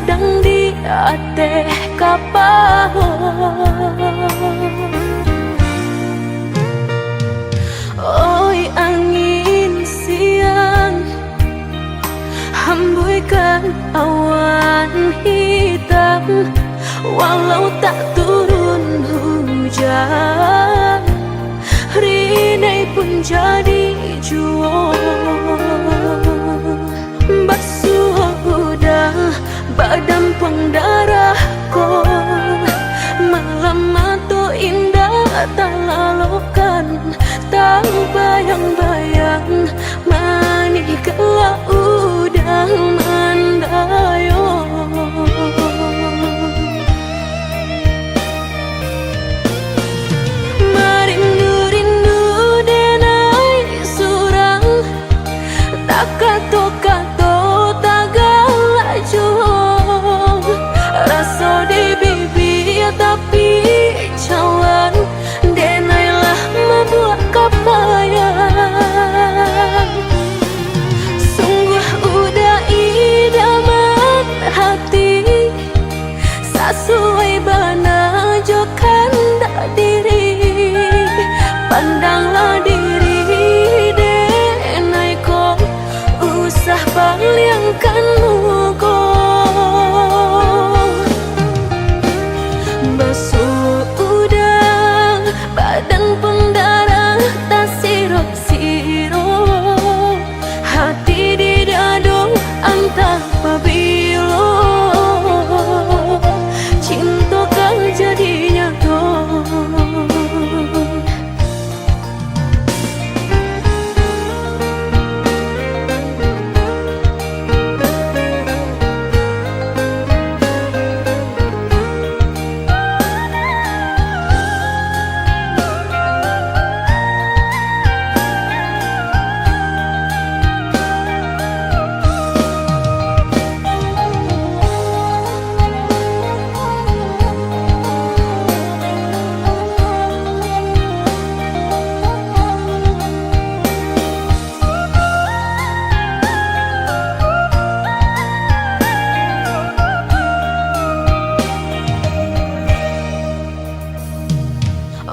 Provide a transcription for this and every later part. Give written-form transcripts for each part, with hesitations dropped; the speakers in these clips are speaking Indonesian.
sedang di ate kapaho. Oi angin siang, hembuykan awan hitam, walau tak turun hujan, rinai pun jadi jual. Basuh udah badan pendarahku, malam itu indah tak lalukan, tak bayang-bayang manis kelak udah mandayo. Merindu-rindu denai surang, tak kato-kato tak galak jauh, rasa di bibir tapi cawan, denailah membuat kapayang. Sungguh udah idaman hati, sesuai bana jokan dak diri, pandanglah diri denai ko, usah palingkan muka. Basuh udah badan pendarah tak sirok-sirok, hati di dado antah pabilo, cinta kan jadinya tuh.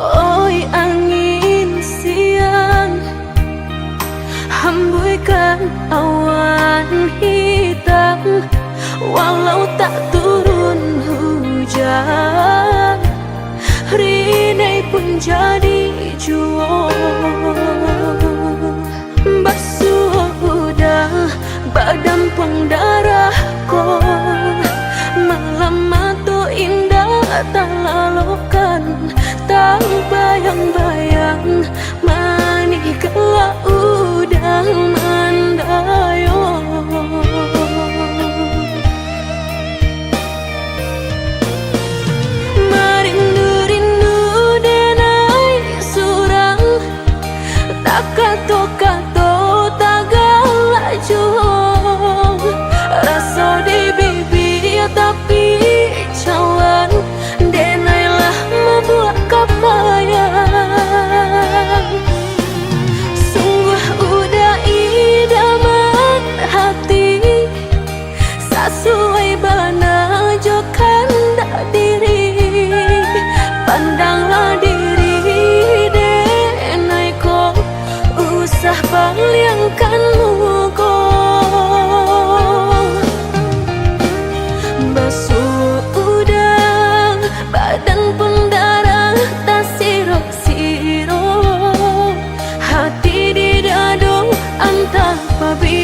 Oi angin siang, hembuykan awan hitam, walau tak turun hujan, rinai pun jadi jual. Basuh udah badan pendarahku, malam itu indah tak lalukan, tak bayang-bayang manis kelak udah mandayo. Merindu-rindu denai surang, tak kato-kato tak galak jauh, rasa di bibir tapi cawan, denailah membuat kapayang. Sungguh udah idaman hati, sesuai bana jokan dak diri, pandanglah diri denai ko, usah palingkan muka. Basuh udah badan pendarah tak sirok-sirok, hati di dado antah pabilo.